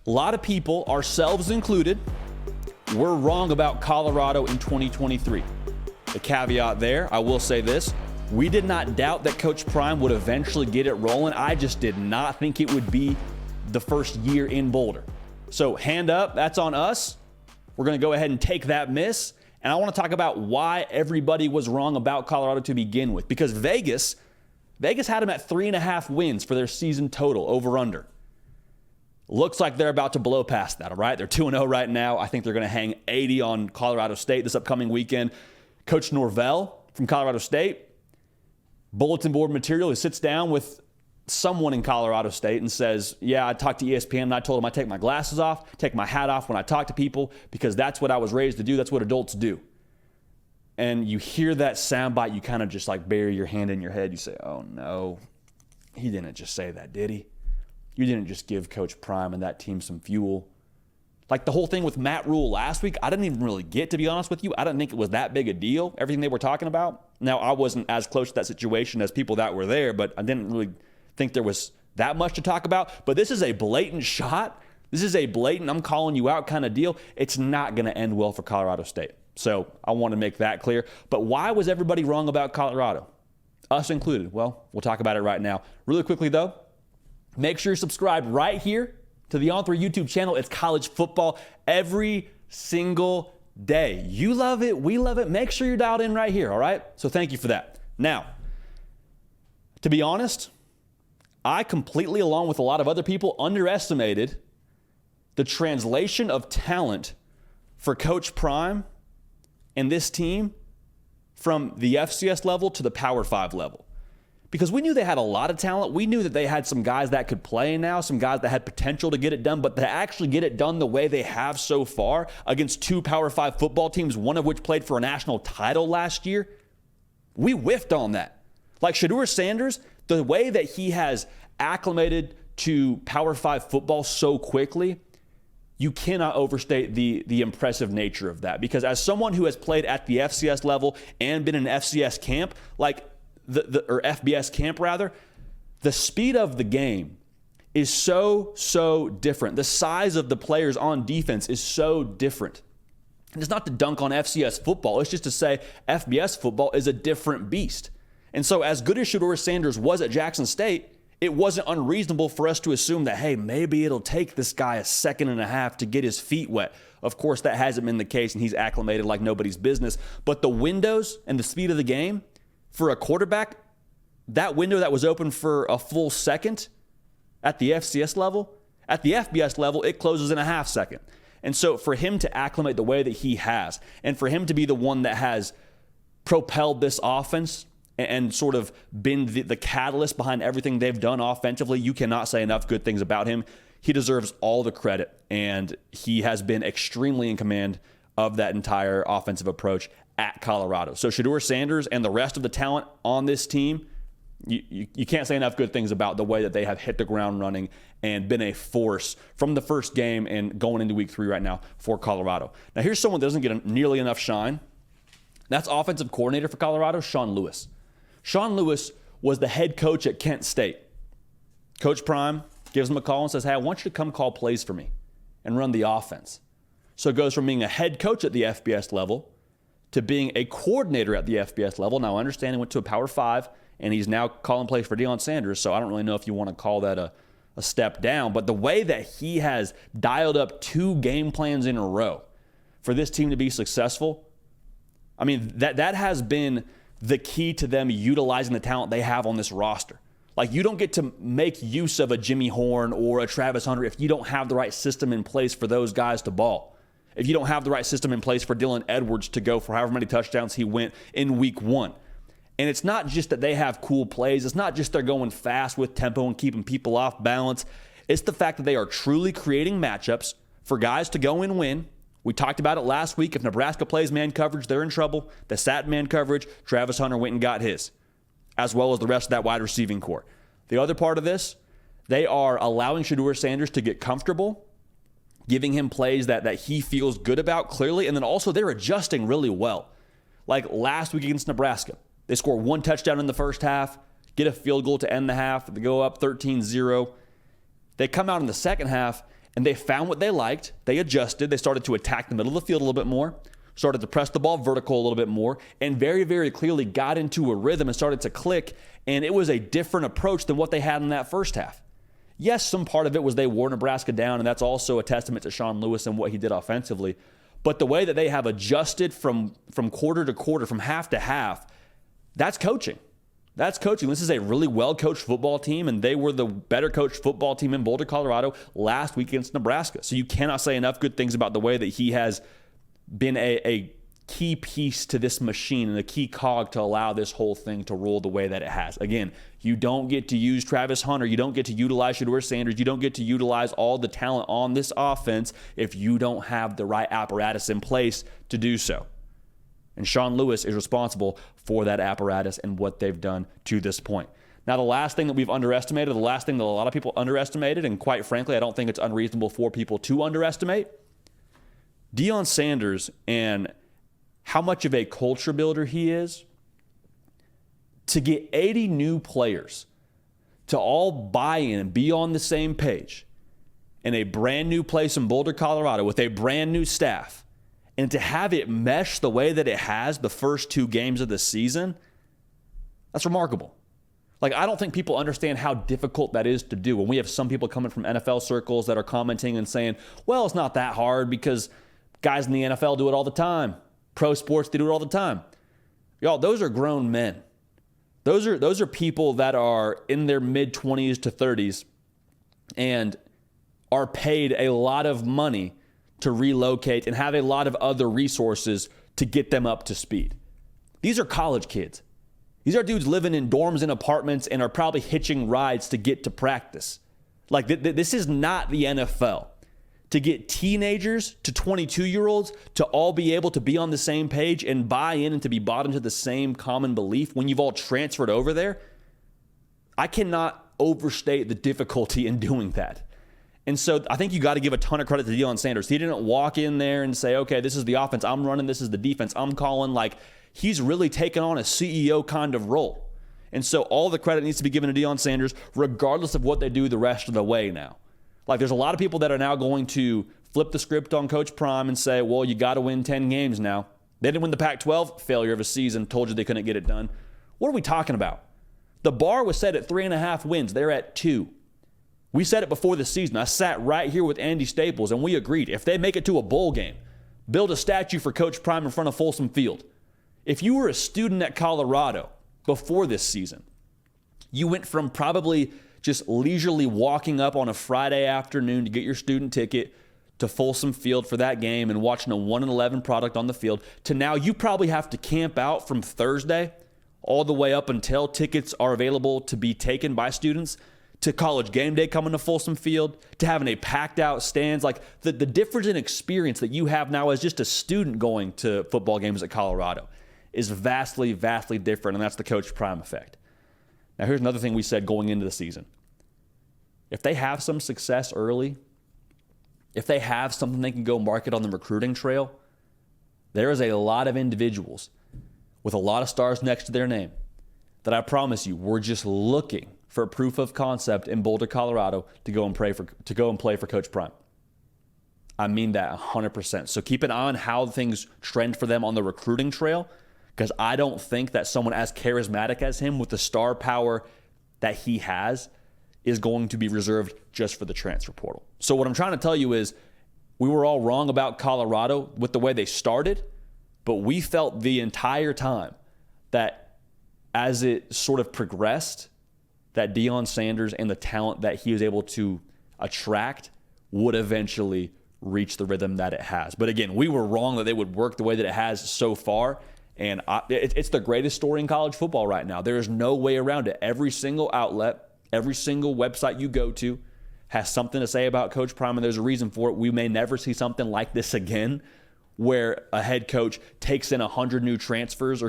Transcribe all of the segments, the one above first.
A lot of people, ourselves included, were wrong about Colorado in 2023. The caveat there, I will say this. We did not doubt that Coach Prime would eventually get it rolling. I just did not think it would be the first year in Boulder. So hand up, that's on us. We're going to go ahead and take that miss. And I want to talk about why everybody was wrong about Colorado to begin with. Because Vegas had them at 3.5 wins for their season total, over under. Looks like they're about to blow past that, all right? They're 2-0 right now. I think they're going to hang 80 on Colorado State this upcoming weekend. Coach Norvell from Colorado State, bulletin board material, he sits down with someone in Colorado State and says, yeah, I talked to ESPN and I told him I take my glasses off, take my hat off when I talk to people because that's what I was raised to do. That's what adults do. And you hear that soundbite, you kind of just like bury your hand in your head. You say, oh no, he didn't just say that, did he? You didn't just give Coach Prime and that team some fuel. Like the whole thing with Matt Rule last week, I didn't even really get, to be honest with you. I didn't think it was that big a deal, everything they were talking about. Now, I wasn't as close to that situation as people that were there, but I didn't really think there was that much to talk about. But this is a blatant shot. This is a blatant, I'm calling you out kind of deal. It's not going to end well for Colorado State. So I want to make that clear. But why was everybody wrong about Colorado? Us included. Well, we'll talk about it right now. Really quickly, though, make sure you're subscribed right here to the On3 YouTube channel. It's college football every single day. You love it. We love it. Make sure you're dialed in right here, all right? So thank you for that. Now, to be honest, I completely, along with a lot of other people, underestimated the translation of talent for Coach Prime and this team from the FCS level to the Power 5 level. Because we knew they had a lot of talent. We knew that they had some guys that could play now, some guys that had potential to get it done, but to actually get it done the way they have so far against 2 Power 5 football teams, one of which played for a national title last year, we whiffed on that. Like Shedeur Sanders, the way that he has acclimated to Power 5 football so quickly, you cannot overstate the impressive nature of that. Because as someone who has played at the FCS level and been in an FCS camp, like or FBS camp rather, the speed of the game is so different. The size of the players on defense is so different. And it's not to dunk on FCS football. It's just to say FBS football is a different beast. And so as good as Shedeur Sanders was at Jackson State, it wasn't unreasonable for us to assume that, hey, maybe it'll take this guy a second and a half to get his feet wet. Of course, that hasn't been the case, and he's acclimated like nobody's business. But the windows and the speed of the game for a quarterback, that window that was open for a full second at the FCS level, at the FBS level, it closes in a half second. And so for him to acclimate the way that he has, and for him to be the one that has propelled this offense and sort of been the catalyst behind everything they've done offensively, you cannot say enough good things about him. He deserves all the credit, and he has been extremely in command of that entire offensive approach at Colorado. So Shedeur Sanders and the rest of the talent on this team, you can't say enough good things about the way that they have hit the ground running and been a force from the first game and going into week 3 right now for Colorado. Now here's someone that doesn't get nearly enough shine. That's offensive coordinator for Colorado, Sean Lewis. Sean Lewis was the head coach at Kent State. Coach Prime gives him a call and says, hey, I want you to come call plays for me and run the offense. So it goes from being a head coach at the FBS level to being a coordinator at the FBS level. Now, I understand he went to a Power 5, and he's now calling plays for Deion Sanders, so I don't really know if you want to call that a step down. But the way that he has dialed up 2 game plans in a row for this team to be successful, I mean, that has been the key to them utilizing the talent they have on this roster. Like, you don't get to make use of a Jimmy Horn or a Travis Hunter if you don't have the right system in place for those guys to ball. If you don't have the right system in place for Dylan Edwards to go for however many touchdowns he went in week 1. And it's not just that they have cool plays. It's not just they're going fast with tempo and keeping people off balance. It's the fact that they are truly creating matchups for guys to go and win. We talked about it last week. If Nebraska plays man coverage, they're in trouble. They sat man coverage. Travis Hunter went and got his, as well as the rest of that wide receiving core. The other part of this, they are allowing Shedeur Sanders to get comfortable, giving him plays that he feels good about clearly, and then also they're adjusting really well. Like last week against Nebraska, they score 1 touchdown in the first half, get a field goal to end the half, they go up 13-0. They come out in the second half, and they found what they liked. They adjusted. They started to attack the middle of the field a little bit more, started to press the ball vertical a little bit more, and very, very clearly got into a rhythm and started to click. And it was a different approach than what they had in that first half. Yes, some part of it was they wore Nebraska down, and that's also a testament to Sean Lewis and what he did offensively. But the way that they have adjusted from quarter to quarter, from half to half, that's coaching. That's coaching. This is a really well-coached football team, and they were the better coached football team in Boulder, Colorado last week against Nebraska. So you cannot say enough good things about the way that he has been a key piece to this machine and a key cog to allow this whole thing to roll the way that it has. Again, you don't get to use Travis Hunter. You don't get to utilize Shedeur Sanders. You don't get to utilize all the talent on this offense if you don't have the right apparatus in place to do so. And Sean Lewis is responsible for that apparatus and what they've done to this point. Now, the last thing that we've underestimated, the last thing that a lot of people underestimated, and quite frankly, I don't think it's unreasonable for people to underestimate, Deion Sanders and how much of a culture builder he is. To get 80 new players to all buy in and be on the same page in a brand new place in Boulder, Colorado with a brand new staff, and to have it mesh the way that it has the first 2 games of the season, that's remarkable. Like, I don't think people understand how difficult that is to do. When we have some people coming from NFL circles that are commenting and saying, well, it's not that hard because guys in the NFL do it all the time. Pro sports, they do it all the time. Y'all, those are grown men. Those are people that are in their mid-20s to 30s and are paid a lot of money to relocate and have a lot of other resources to get them up to speed. These are college kids. These are dudes living in dorms and apartments and are probably hitching rides to get to practice. Like, this is not the NFL. To get teenagers to 22-year-olds to all be able to be on the same page and buy in and to be bought into the same common belief when you've all transferred over there, I cannot overstate the difficulty in doing that. And so I think you got to give a ton of credit to Deion Sanders. He didn't walk in there and say, okay, this is the offense I'm running, this is the defense I'm calling. Like, he's really taken on a CEO kind of role. And so all the credit needs to be given to Deion Sanders, regardless of what they do the rest of the way now. Like, there's a lot of people that are now going to flip the script on Coach Prime and say, well, you got to win 10 games now. They didn't win the Pac-12, failure of a season, told you they couldn't get it done. What are we talking about? The bar was set at 3.5 wins. They're at 2. We said it before the season. I sat right here with Andy Staples, and we agreed. If they make it to a bowl game, build a statue for Coach Prime in front of Folsom Field. If you were a student at Colorado before this season, you went from probably just leisurely walking up on a Friday afternoon to get your student ticket to Folsom Field for that game and watching a 1-11 product on the field, to now you probably have to camp out from Thursday all the way up until tickets are available to be taken by students, to College game day coming to Folsom Field, to having a packed out stands. Like, the difference in experience that you have now as just a student going to football games at Colorado is vastly, vastly different, and that's the Coach Prime effect. Now, here's another thing we said going into the season. If they have some success early, if they have something they can go market on the recruiting trail, there is a lot of individuals with a lot of stars next to their name that I promise you, we're just looking for proof of concept in Boulder, Colorado to go and play for Coach Prime. I mean that 100%. So keep an eye on how things trend for them on the recruiting trail, because I don't think that someone as charismatic as him with the star power that he has is going to be reserved just for the transfer portal. So what I'm trying to tell you is we were all wrong about Colorado with the way they started, but we felt the entire time that as it sort of progressed, that Deion Sanders and the talent that he was able to attract would eventually reach the rhythm that it has. But again, we were wrong that they would work the way that it has so far. And it's the greatest story in college football right now. There is no way around it. Every single outlet, every single website you go to has something to say about Coach Prime, and there's a reason for it. We may never see something like this again, where a head coach takes in 100 new transfers, or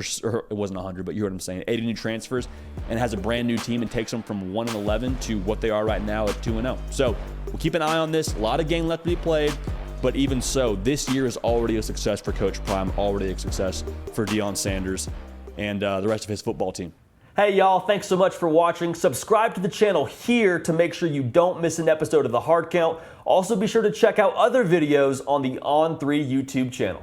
it wasn't 100, but you heard what I'm saying, 80 new transfers, and has a brand new team and takes them from 1-11 to what they are right now at 2-0. So we'll keep an eye on this. A lot of game left to be played. But even so, this year is already a success for Coach Prime, already a success for Deion Sanders and the rest of his football team. Hey y'all, thanks so much for watching. Subscribe to the channel here to make sure you don't miss an episode of The Hard Count. Also be sure to check out other videos on the On3 YouTube channel.